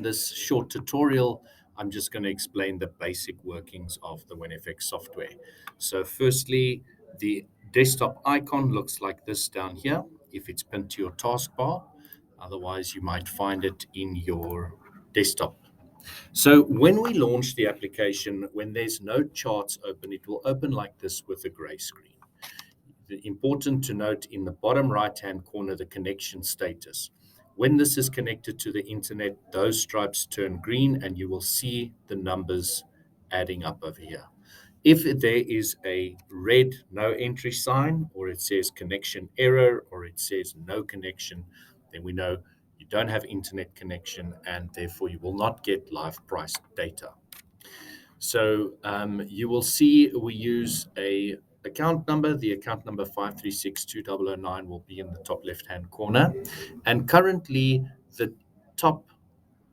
This short tutorial, I'm just going to explain the basic workings of the whenFX software. So firstly, the desktop icon looks like this down here if it's pinned to your taskbar. Otherwise, you might find it in your desktop. So when we launch the application, when there's no charts open, it will open like this with a gray screen. Important to note in the bottom right-hand corner, the connection status. When this is connected to the internet, those stripes turn green and you will see the numbers adding up over here. If there is a red no entry sign, or it says connection error, or it says no connection, then we know you don't have internet connection and therefore you will not get live price data. So you will see we use a account number. The account number 5362009 will be in the top left-hand corner. And currently, the top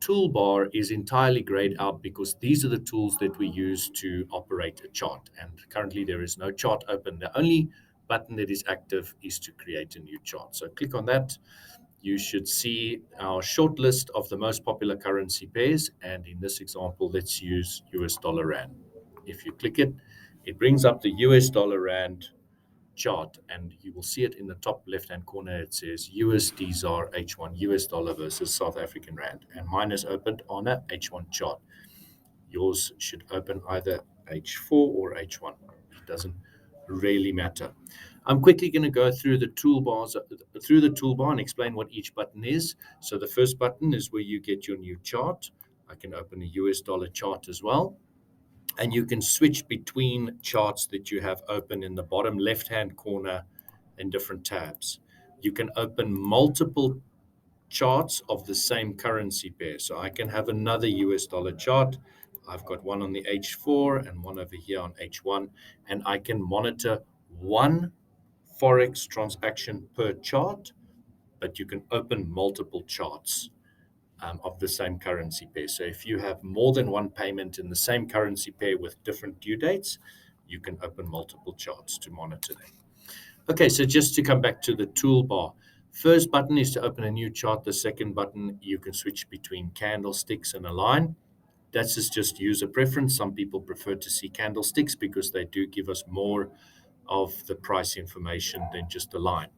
toolbar is entirely grayed out because these are the tools that we use to operate a chart. And currently, there is no chart open. The only button that is active is to create a new chart. So click on that. You should see our short list of the most popular currency pairs. And in this example, let's use US dollar rand. If you click it, it brings up the US dollar rand chart, and you will see it in the top left-hand corner. It says USD ZAR H1 US dollar versus South African rand. And mine is opened on a H1 chart. Yours should open either H4 or H1. It doesn't really matter. I'm quickly going to go through the toolbar and explain what each button is. So the first button is where you get your new chart. I can open a US dollar chart as well. And you can switch between charts that you have open in the bottom left-hand corner in different tabs. You can open multiple charts of the same currency pair. So I can have another US dollar chart. I've got one on the H4 and one over here on H1, and I can monitor one Forex transaction per chart, but you can open multiple charts of the same currency pair. So if you have more than one payment in the same currency pair with different due dates, you can open multiple charts to monitor them. Okay, so just to come back to the toolbar, first button is to open a new chart. The second button, you can switch between candlesticks and a line. That's just user preference. Some people prefer to see candlesticks because they do give us more of the price information than just a line.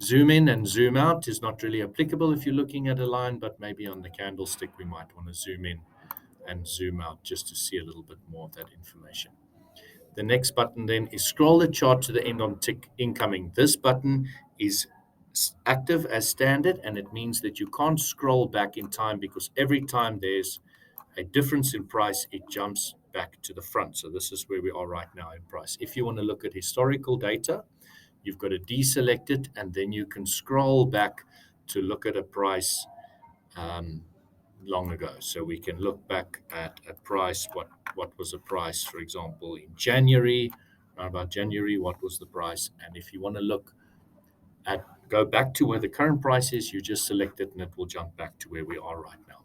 Zoom in and zoom out is not really applicable if you're looking at a line, but maybe on the candlestick, we might want to zoom in and zoom out just to see a little bit more of that information. The next button then is scroll the chart to the end on tick incoming. This button is active as standard, and it means that you can't scroll back in time because every time there's a difference in price, it jumps back to the front. So this is where we are right now in price. If you want to look at historical data, you've got to deselect it, and then you can scroll back to look at a price long ago. So we can look back at a price, what was the price, for example, in January, around about January, what was the price? And if you want to look at, go back to where the current price is, you just select it and it will jump back to where we are right now.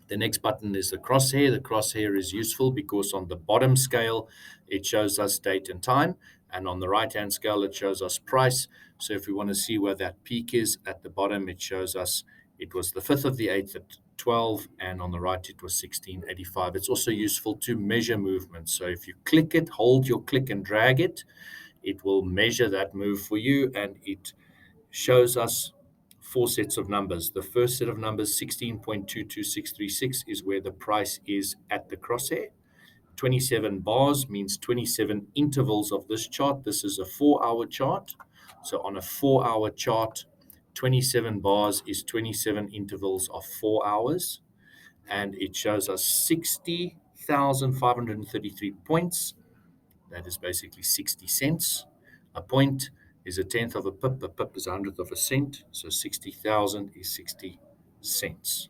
The next button is the crosshair. The crosshair is useful because on the bottom scale, it shows us date and time. And on the right-hand scale, it shows us price. So if we want to see where that peak is at the bottom, it shows us it was the 5th of the 8th at 12, and on the right, it was 1685. It's also useful to measure movement. So if you click it, hold your click and drag it, it will measure that move for you, and it shows us 4 sets of numbers. The first set of numbers, 16.22636, is where the price is at the crosshair. 27 bars means 27 intervals of this chart. This is a 4-hour chart. So on a 4-hour chart, 27 bars is 27 intervals of 4 hours. And it shows us 60,533 points. That is basically 60 cents. A point is a tenth of a pip. A pip is a hundredth of a cent. So 60,000 is 60 cents.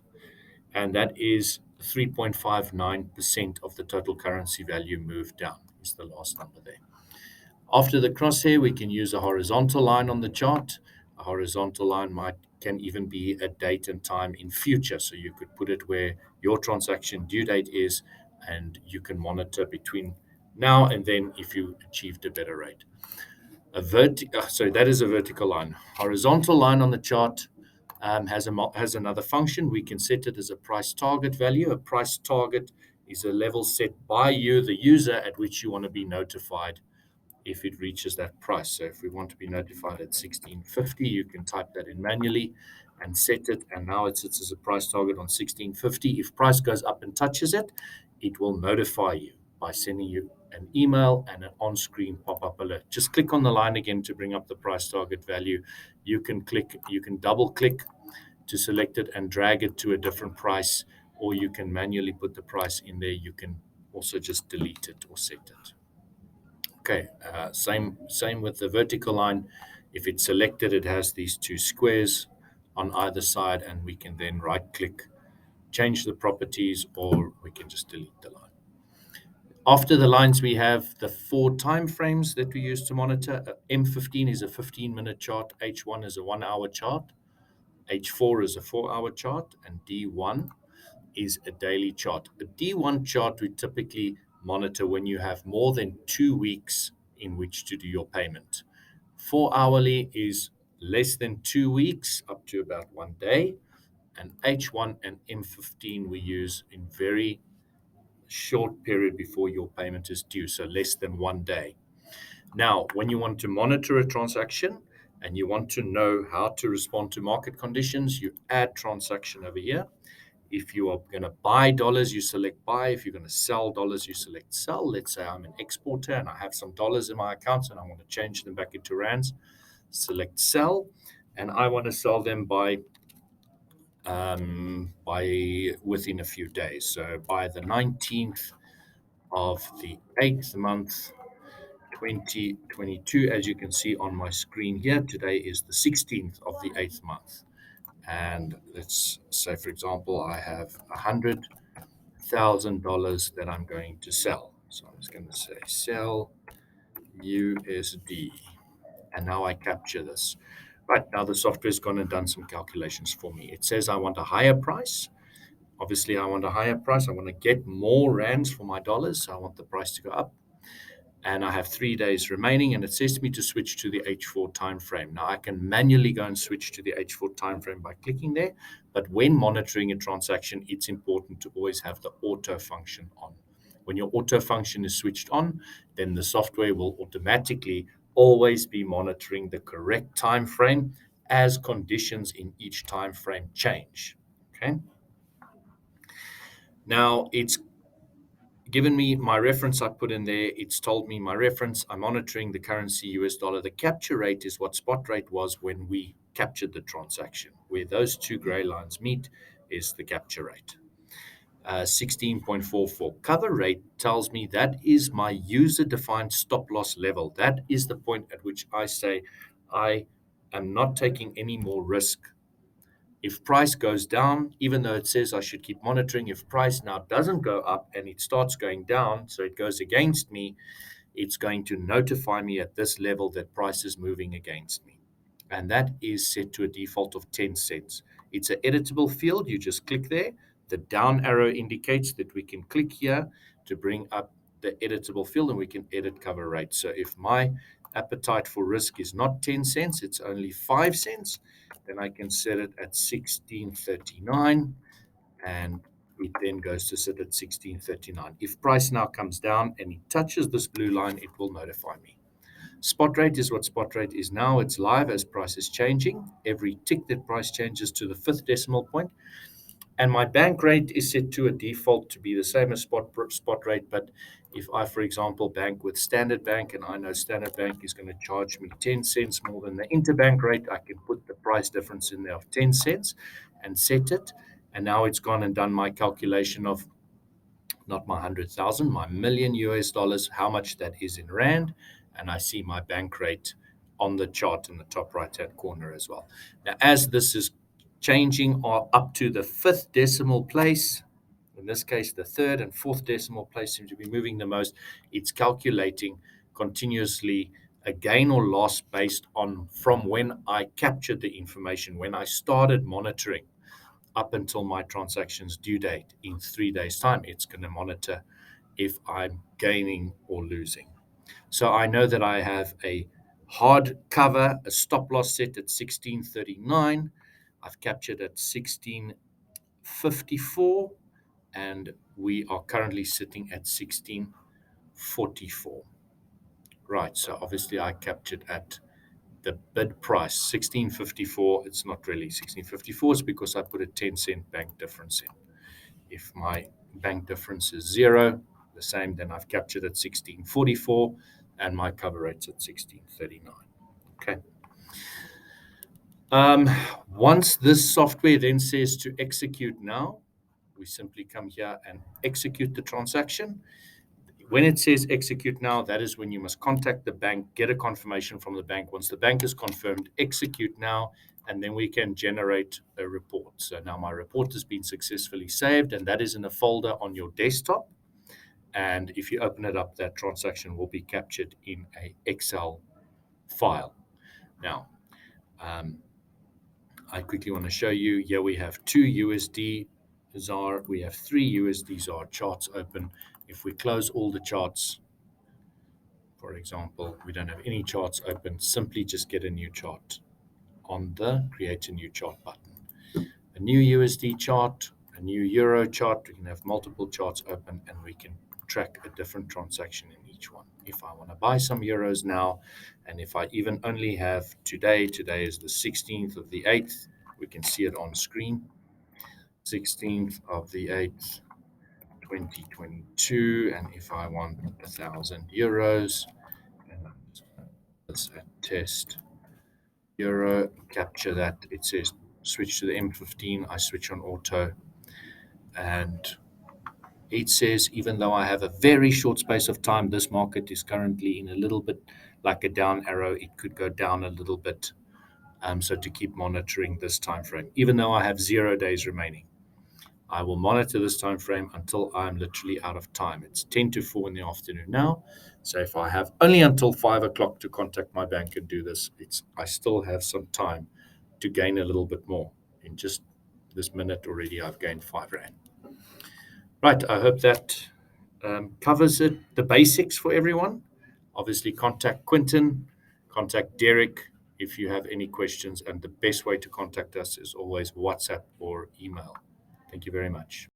And that is 3.59% of the total currency value moved down is the last number there. After the crosshair, we can use a horizontal line on the chart. A horizontal line can even be a date and time in future. So you could put it where your transaction due date is, and you can monitor between now and then if you achieved a better rate. That is a vertical line. Horizontal line on the chart has another function. We can set it as a price target value. A price target is a level set by you, the user, at which you want to be notified if it reaches that price. So if we want to be notified at 16.50, you can type that in manually and set it. And now it sits as a price target on 16.50. If price goes up and touches it, it will notify you by sending you an email and an on-screen pop-up alert. Just click on the line again to bring up the price target value. You can double click to select it and drag it to a different price, or you can manually put the price in there. You can also just delete it or set it. Okay, same with the vertical line. If it's selected, it has these two squares on either side, and we can then right-click, change the properties, or we can just delete the line. After the lines, we have the 4 time frames that we use to monitor. M15 is a 15-minute chart, H1 is a 1-hour chart, H4 is a 4-hour chart, and D1 is a daily chart. A D1 chart we typically monitor when you have more than 2 weeks in which to do your payment. 4 hourly is less than 2 weeks, up to about 1 day. And H1 and M15 we use in very short period before your payment is due, so less than 1 day. Now, when you want to monitor a transaction and you want to know how to respond to market conditions, you add transaction over here. If you are going to buy dollars, you select buy. If you're going to sell dollars, you select sell. Let's say I'm an exporter and I have some dollars in my account and I want to change them back into rands. Select sell, and I want to sell them by within a few days. So by the 19th of the 8th month, 2022, as you can see on my screen here, today is the 16th of the 8th month. And let's say, for example, I have $100,000 that I'm going to sell. So I'm just going to say sell USD. And now I capture this. Right, now the software's gone and done some calculations for me. It says I want a higher price. Obviously, I want a higher price. I want to get more rands for my dollars. So I want the price to go up. And I have 3 days remaining, and it says to me to switch to the H4 time frame. Now I can manually go and switch to the H4 time frame by clicking there, but when monitoring a transaction, it's important to always have the auto function on. When your auto function is switched on, then the software will automatically always be monitoring the correct time frame as conditions in each time frame change. Okay. Now it's given me my reference I put in there. It's told me my reference. I'm monitoring the currency US dollar. The capture rate is what spot rate was when we captured the transaction. Where those two gray lines meet is the capture rate. 16.44. Cover rate tells me that is my user-defined stop loss level. That is the point at which I say I am not taking any more risk. If price goes down, even though it says I should keep monitoring, if price now doesn't go up and it starts going down, so it goes against me, it's going to notify me at this level that price is moving against me. And that is set to a default of 10 cents. It's an editable field. You just click there. The down arrow indicates that we can click here to bring up the editable field and we can edit cover rate. So if my appetite for risk is not 10 cents, it's only 5 cents, then I can set it at 16.39 and it then goes to sit at 16.39. If price now comes down and it touches this blue line, it will notify me. Spot rate is what spot rate is now. It's live as price is changing. Every tick that price changes to the 5th decimal point. And my bank rate is set to a default to be the same as spot rate. But if I, for example, bank with Standard Bank and I know Standard Bank is going to charge me 10 cents more than the interbank rate, I can put the price difference in there of 10 cents and set it. And now it's gone and done my calculation of not my 100,000, my million US dollars, how much that is in Rand. And I see my bank rate on the chart in the top right-hand corner as well. Now, as this is changing up to the 5th decimal place, in this case, the 3rd and 4th decimal place seem to be moving the most. It's calculating continuously a gain or loss based on from when I captured the information, when I started monitoring up until my transaction's due date in 3 days' time. It's going to monitor if I'm gaining or losing. So I know that I have a hard cover, a stop loss set at 16.39. I've captured at 1654, and we are currently sitting at 1644. Right, so obviously I captured at the bid price 1654. It's not really 1654, it's because I put a 10-cent bank difference in. If my bank difference is zero, the same, then I've captured at 1644, and my cover rate's at 1639. Okay. Um, Once this software then says to execute now, we simply come here and execute the transaction. When it says execute now, that is when you must contact the bank, get a confirmation from the bank. Once the bank is confirmed, execute now, and then we can generate a report. So now my report has been successfully saved, and that is in a folder on your desktop. And if you open it up, that transaction will be captured in a Excel file. Now, um, I quickly want to show you, here we have 2 USD ZAR, we have 3 USD ZAR charts open. If we close all the charts, for example, we don't have any charts open, simply just get a new chart on the create a new chart button. A new USD chart, a new Euro chart, we can have multiple charts open and we can track a different transaction in each one. If I want to buy some euros now, and if I even only have today is the 16th of the 8th, we can see it on screen. 16th of the 8th, 2022, and if I want 1,000 euros, and let's test euro, capture that. It says switch to the M15. I switch on auto, and it says even though I have a very short space of time, this market is currently in a little bit like a down arrow. It could go down a little bit. So to keep monitoring this time frame, even though I have 0 days remaining, I will monitor this time frame until I'm literally out of time. It's 10 to 4 in the afternoon now. So if I have only until 5 o'clock to contact my bank and do this, I still have some time to gain a little bit more. In just this minute already, I've gained 5 Rand. Right, I hope that covers it, the basics for everyone. Obviously, contact Quinton, contact Derek if you have any questions, and the best way to contact us is always WhatsApp or email. Thank you very much.